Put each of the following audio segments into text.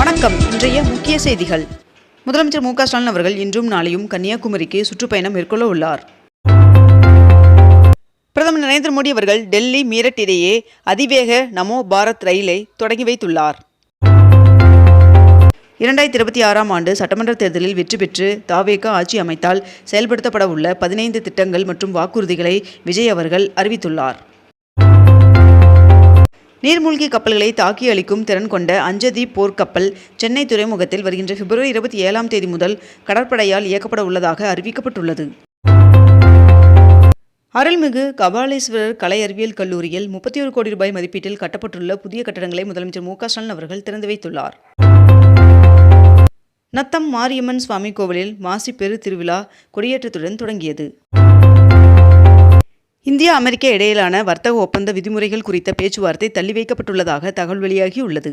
வணக்கம். இன்றைய முக்கிய செய்திகள். முதலமைச்சர் மு.க. ஸ்டாலின் அவர்கள் இன்றும் நாளையும் கன்னியாகுமரிக்கு சுற்றுப்பயணம் மேற்கொள்ள உள்ளார். பிரதமர் நரேந்திர மோடி அவர்கள் டெல்லி மீரட் இடையே அதிவேக நமோ பாரத் ரயிலை தொடங்கி வைத்துள்ளார். 2026ஆம் ஆண்டு சட்டமன்ற தேர்தலில் வெற்றி பெற்று தவேக ஆட்சி அமைத்தால் செயல்படுத்தப்பட உள்ள 15 திட்டங்கள் மற்றும் வாக்குறுதிகளை விஜய் அவர்கள் அறிவித்துள்ளார். நீர்மூழ்கி கப்பல்களை தாக்கி அளிக்கும் திறன் கொண்ட அஞ்சதீப் போர்க்கப்பல் சென்னை துறைமுகத்தில் வருகின்ற பிப்ரவரி 27ஆம் தேதி முதல் கடற்படையால் இயக்கப்பட உள்ளதாக அறிவிக்கப்பட்டுள்ளது. அருள்மிகு கபாலீஸ்வரர் கலை அறிவியல் கல்லூரியில் 31 கோடி ரூபாய் மதிப்பீட்டில் கட்டப்பட்டுள்ள புதிய கட்டடங்களை முதலமைச்சர் மு.க. ஸ்டாலின் அவர்கள் திறந்து வைத்துள்ளார். நத்தம் மாரியம்மன் சுவாமி கோவிலில் மாசி பெரு திருவிழா கொடியேற்றத்துடன் தொடங்கியது. இந்தியா அமெரிக்கா இடையிலான வர்த்தக ஒப்பந்த விதிமுறைகள் குறித்த பேச்சுவார்த்தை தள்ளி வைக்கப்பட்டுள்ளதாக தகவல் வெளியாகியுள்ளது.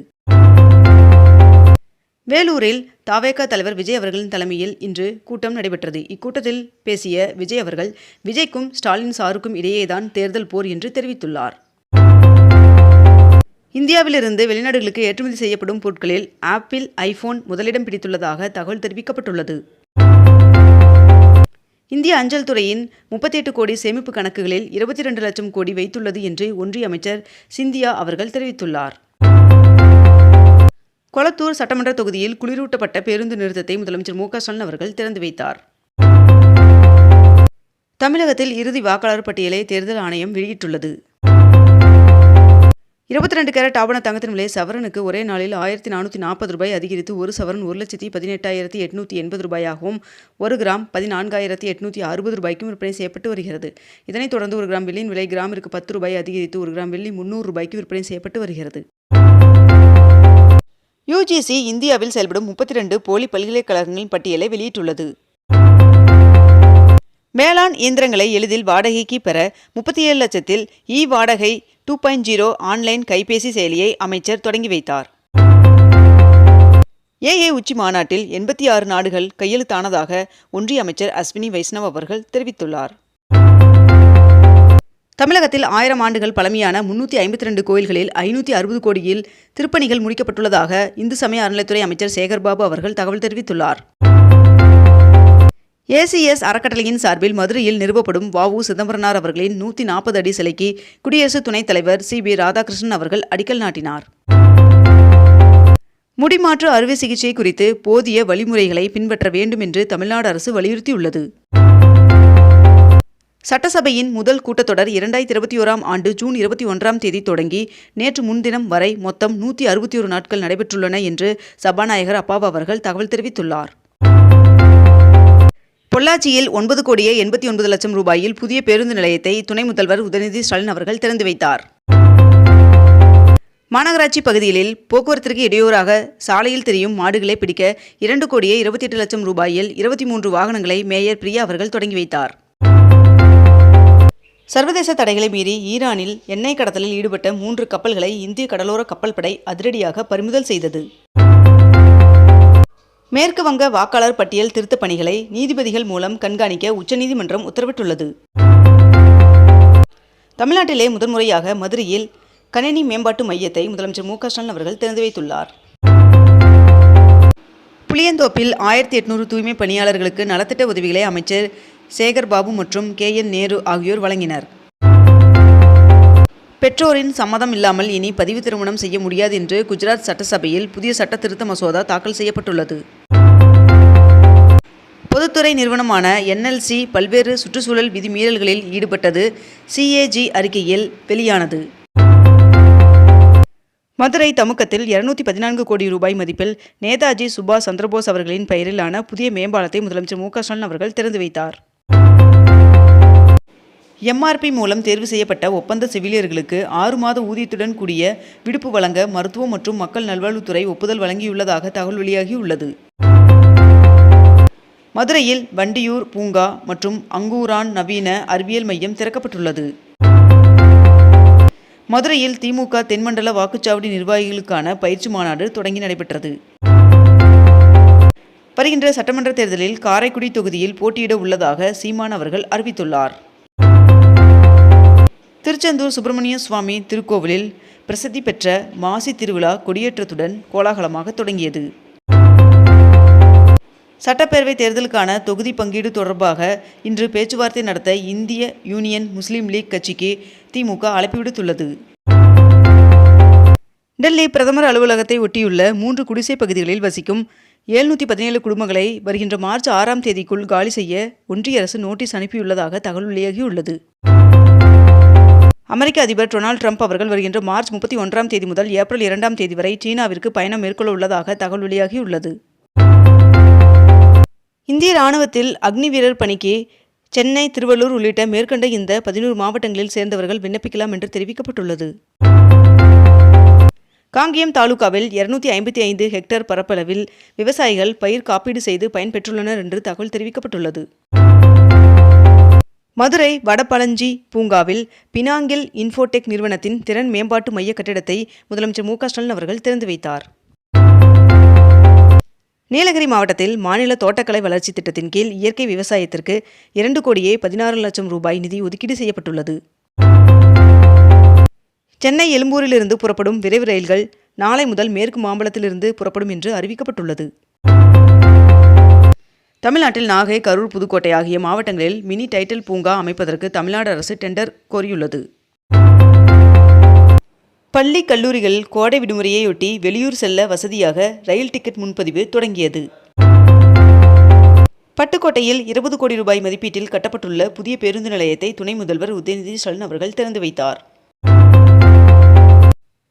வேலூரில் தவேக தலைவர் விஜய் அவர்களின் தலைமையில் இன்று கூட்டம் நடைபெற்றது. இக்கூட்டத்தில் பேசிய விஜய் அவர்கள், விஜய்க்கும் ஸ்டாலின் சாருக்கும் இடையேதான் தேர்தல் போர் என்று தெரிவித்துள்ளார். இந்தியாவிலிருந்து வெளிநாடுகளுக்கு ஏற்றுமதி செய்யப்படும் பொருட்களில் ஆப்பிள், ஐபோன் முதலிடம் பிடித்துள்ளதாக தகவல் தெரிவிக்கப்பட்டுள்ளது. இந்திய அஞ்சல் துறையின் 38 கோடி சேமிப்பு கணக்குகளில் 22 லட்சம் கோடி வைத்துள்ளது என்று ஒன்றிய அமைச்சர் சிந்தியா அவர்கள் தெரிவித்துள்ளார். கொளத்தூர் சட்டமன்ற தொகுதியில் குளிரூட்டப்பட்ட பேருந்து நிறுத்தத்தை முதலமைச்சர் மு.க. ஸ்டாலின் அவர்கள் திறந்து வைத்தார். தமிழகத்தில் இறுதி வாக்காளர் பட்டியலை தேர்தல் ஆணையம் வெளியிட்டுள்ளது. 22 கேரட் ஆபண தங்கத்தின் விலை சவரனுக்கு ஒரே நாளில் 1440 ரூபாய் அதிகரித்து ஒரு சவரன் 1,18,880 ரூபாயாகவும் 1 கிராம் 14,860 ரூபாய்க்கும் விற்பனை செய்யப்பட்டு வருகிறது. இதனைத் தொடர்ந்து 1 கிராம் வெள்ளியின் விலை கிராமிற்கு 10 ரூபாய் அதிகரித்து 1 கிராம் வெள்ளி 300 ரூபாய்க்கு விற்பனை செய்யப்பட்டு வருகிறது. UGC இந்தியாவில் செயல்படும் 32 போலி பல்கலைக்கழகங்களின் பட்டியலை வெளியிட்டுள்ளது. வேளாண் இயந்திரங்களை எளிதில் வாடகைக்கு பெற 37 லட்சத்தில் வாடகை 2.0 ஆன்லைன் கைபேசி செயலியை அமைச்சர் தொடங்கி வைத்தார். AA உச்சி மாநாட்டில் 86 நாடுகள் கையெழுத்தானதாக ஒன்றிய அமைச்சர் அஸ்வினி வைஷ்ணவ் அவர்கள் தெரிவித்துள்ளார். தமிழகத்தில் 1000 ஆண்டுகள் பழமையான 352 கோயில்களில் 560 கோடியில் திருப்பணிகள் முடிக்கப்பட்டுள்ளதாக இந்து சமய அறநிலைத்துறை அமைச்சர் சேகர்பாபு அவர்கள் தகவல் தெரிவித்துள்ளார். ACS அறக்கட்டளையின் சார்பில் மதுரையில் நிறுவப்படும் வ.உ. சிதம்பரனார் அவர்களின் 140 அடி சிலைக்கு குடியரசு துணைத் தலைவர் CB ராதாகிருஷ்ணன் அவர்கள் அடிக்கல் நாட்டினார். முடிமாற்று அறுவை சிகிச்சை குறித்து போதிய வழிமுறைகளை பின்பற்ற வேண்டும் என்று தமிழ்நாடு அரசு வலியுறுத்தியுள்ளது. சட்டசபையின் முதல் கூட்டத்தொடர் 2021ஆம் ஆண்டு ஜூன் 21ஆம் தேதி தொடங்கி நேற்று முன்தினம் வரை மொத்தம் 161 நாட்கள் நடைபெற்றுள்ளன என்று சபாநாயகர் அப்பாவு அவர்கள் தகவல் தெரிவித்துள்ளார். பொள்ளாச்சியில் 9 கோடியே 89 லட்சம் ரூபாயில் புதிய பேருந்து நிலையத்தை துணை முதல்வர் உதயநிதி ஸ்டாலின் அவர்கள் திறந்து வைத்தார். மாநகராட்சி பகுதிகளில் போக்குவரத்திற்கு இடையூறாக சாலையில் தெரியும் மாடுகளை பிடிக்க 2 கோடியே 28 லட்சம் ரூபாயில் 23 வாகனங்களை மேயர் பிரியா அவர்கள் தொடங்கி வைத்தார். சர்வதேச தடைகளை மீறி ஈரானில் எண்ணெய் கடத்தலில் ஈடுபட்ட 3 கப்பல்களை இந்திய கடலோர கப்பல் படை அதிரடியாக பறிமுதல் செய்தது. மேற்கு வங்க வாக்காளர் பட்டியல் திருத்தப் பணிகளை நீதிபதிகள் மூலம் கண்காணிக்க உச்சநீதிமன்றம் உத்தரவிட்டுள்ளது. தமிழ்நாட்டிலே முதன்முறையாக மதுரையில் கணினி மேம்பாட்டு மையத்தை முதலமைச்சர் மு.க. ஸ்டாலின் அவர்கள் திறந்து வைத்துள்ளார். புளியந்தோப்பில் 1800 தூய்மை பணியாளர்களுக்கு நலத்திட்ட உதவிகளை அமைச்சர் சேகர்பாபு மற்றும் KN நேரு ஆகியோர் வழங்கினர். பெற்றோரின் சம்மதம் இல்லாமல் இனி பதிவு திருமணம் செய்ய முடியாது என்று குஜராத் சட்டசபையில் புதிய சட்ட திருத்த மசோதா தாக்கல் செய்யப்பட்டுள்ளது. பொதுத்துறை நிறுவனமான NLC பல்வேறு சுற்றுச்சூழல் விதிமீறல்களில் ஈடுபட்டது CAG அறிக்கையில் வெளியானது. மதுரை தமுக்கத்தில் 214 கோடி ரூபாய் மதிப்பில் நேதாஜி சுபாஷ் சந்திரபோஸ் அவர்களின் பெயரிலான புதிய மேம்பாலத்தை முதலமைச்சர் மு.க. ஸ்டாலின் அவர்கள் திறந்து வைத்தார். MRP மூலம் தேர்வு செய்யப்பட்ட ஒப்பந்த செவிலியர்களுக்கு 6 மாத ஊதியத்துடன் கூடிய விடுப்பு வழங்க மருத்துவம் மற்றும் மக்கள் நல்வாழ்வுத்துறை ஒப்புதல் வழங்கியுள்ளதாக தகவல் வெளியாகியுள்ளது. மதுரையில் வண்டியூர் பூங்கா மற்றும் அங்கூரான் நவீன அறிவியல் மையம் திறக்கப்பட்டுள்ளது. மதுரையில் திமுக தென்மண்டல வாக்குச்சாவடி நிர்வாகிகளுக்கான பயிற்சி மாநாடு தொடங்கி நடைபெற்றது. வருகின்ற சட்டமன்ற தேர்தலில் காரைக்குடி தொகுதியில் போட்டியிட உள்ளதாக சீமான் அவர்கள் அறிவித்துள்ளார். திருச்செந்தூர் சுப்பிரமணிய சுவாமி திருக்கோவிலில் பிரசித்தி பெற்ற மாசி திருவிழா கொடியேற்றத்துடன் கோலாகலமாக தொடங்கியது. சட்டப்பேரவை தேர்தலுக்கான தொகுதி பங்கீடு தொடர்பாக இன்று பேச்சுவார்த்தை நடத்த இந்திய யூனியன் முஸ்லீம் லீக் கட்சிக்கு திமுக அழைப்பு விடுத்துள்ளது. டெல்லி பிரதமர் அலுவலகத்தை ஒட்டியுள்ள 3 குடிசை பகுதிகளில் வசிக்கும் 717 குடும்பங்களை வருகின்ற மார்ச் 6ஆம் தேதிக்குள் காலி செய்ய ஒன்றிய அரசு நோட்டீஸ் அனுப்பியுள்ளதாக தகவல் வெளியாகியுள்ளது. அமெரிக்க அதிபர் டொனால்ட் ட்ரம்ப் அவர்கள் வருகின்ற மார்ச் 31ஆம் தேதி முதல் ஏப்ரல் 2ஆம் தேதி வரை சீனாவிற்கு பயணம் மேற்கொள்ள உள்ளதாக தகவல் வெளியாகியுள்ளது. இந்திய ராணுவத்தில் அக்னி வீரர் பணிக்கு சென்னை, திருவள்ளூர் உள்ளிட்ட மேற்கண்ட இந்த 11 மாவட்டங்களில் சேர்ந்தவர்கள் விண்ணப்பிக்கலாம் என்று தெரிவிக்கப்பட்டுள்ளது. காங்கேயம் தாலுகாவில் 255 ஹெக்டேர் பரப்பளவில் விவசாயிகள் பயிர் காப்பீடு செய்து பயன்பெற்றுள்ளனர் என்று தகவல் தெரிவிக்கப்பட்டுள்ளது. மதுரை வடபழஞ்சி பூங்காவில் பினாங்கில் இன்ஃபோடெக் நிறுவனத்தின் திறன் மேம்பாட்டு மைய கட்டிடத்தை முதலமைச்சர் மு.க. ஸ்டாலின் அவர்கள் திறந்து வைத்தார். நீலகிரி மாவட்டத்தில் மாநில தோட்டக்கலை வளர்ச்சி திட்டத்தின் கீழ் இயற்கை விவசாயத்திற்கு 2,16,00,000 ரூபாய் நிதி ஒதுக்கீடு செய்யப்பட்டுள்ளது. சென்னை எழும்பூரிலிருந்து புறப்படும் விரைவு ரயில்கள் நாளை முதல் மேற்கு மாம்பலத்திலிருந்து புறப்படும் என்று அறிவிக்கப்பட்டுள்ளது. தமிழ்நாட்டில் நாகை, கரூர், புதுக்கோட்டை ஆகிய மாவட்டங்களில் மினி டைட்டில் பூங்கா அமைப்பதற்கு தமிழ்நாடு அரசு டெண்டர் கோரியுள்ளது. பள்ளி, கல்லூரிகள் கோடை விடுமுறையையொட்டி வெளியூர் செல்ல வசதியாக ரயில் டிக்கெட் முன்பதிவு தொடங்கியது. பட்டுக்கோட்டையில் 20 கோடி ரூபாய் மதிப்பீட்டில் கட்டப்பட்டுள்ள புதிய பேருந்து நிலையத்தை துணை முதல்வர் உதயநிதி ஸ்டாலின் அவர்கள் திறந்து வைத்தார்.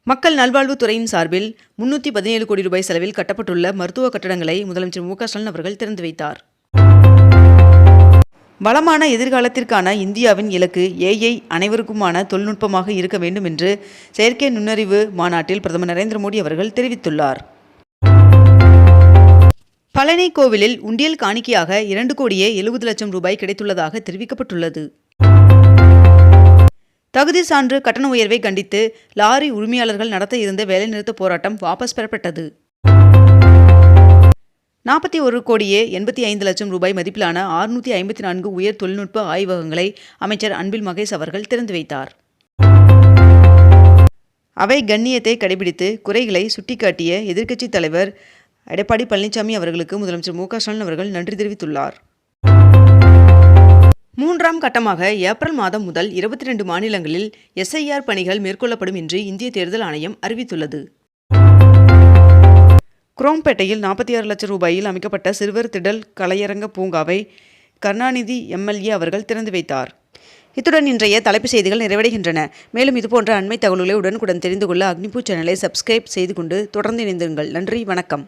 மக்கள் நல்வாழ்வுத்துறையின் சார்பில் 317 கோடி ரூபாய் செலவில் கட்டப்பட்டுள்ள மருத்துவ கட்டடங்களை முதலமைச்சர் மு.க. ஸ்டாலின் அவர்கள் திறந்து வைத்தார். வளமான எதிர்காலத்திற்கான இந்தியாவின் இலக்கு AI அனைவருக்குமான தொழில்நுட்பமாக இருக்க வேண்டும் என்று செயற்கை நுண்ணறிவு மாநாட்டில் பிரதமர் நரேந்திர மோடி அவர்கள் தெரிவித்துள்ளார். பழனி கோவிலில் உண்டியல் காணிக்கையாக 2,70,00,000 ரூபாய் கிடைத்துள்ளதாக தெரிவிக்கப்பட்டுள்ளது. தகுதி சான்று கட்டண உயர்வை கண்டித்து லாரி உரிமையாளர்கள் நடத்த இருந்த வேலைநிறுத்த போராட்டம் வாபஸ் பெறப்பட்டது. 41,85,00,000 ரூபாய் மதிப்பிலான 654 உயர் தொழில்நுட்ப ஆய்வகங்களை அமைச்சர் அன்பில் மகேஷ் அவர்கள் திறந்து வைத்தார். அவை கண்ணியத்தை கடைபிடித்து குறைகளை சுட்டிக்காட்டிய எதிர்க்கட்சித் தலைவர் எடப்பாடி பழனிசாமி அவர்களுக்கு முதலமைச்சர் மு.க. ஸ்டாலின் அவர்கள் நன்றி தெரிவித்துள்ளார். 3ஆம் கட்டமாக ஏப்ரல் மாதம் முதல் 22 மாநிலங்களில் SIR பணிகள் மேற்கொள்ளப்படும் என்று இந்திய தேர்தல் ஆணையம் அறிவித்துள்ளது. குரோம்பேட்டையில் 46 லட்சம் ரூபாயில் அமைக்கப்பட்ட சிறுவர் திடல் கலையரங்க பூங்காவை கருணாநிதி MLA அவர்கள் திறந்து வைத்தார். இத்துடன் இன்றைய தலைப்புச் செய்திகள் நிறைவடைகின்றன. மேலும் இதுபோன்ற அண்மை தகவல்களை உடனுக்குடன் தெரிந்து கொள்ள அக்னிபூ சேனலை சப்ஸ்கிரைப் செய்து கொண்டு தொடர்ந்து இணைந்திருங்கள். நன்றி, வணக்கம்.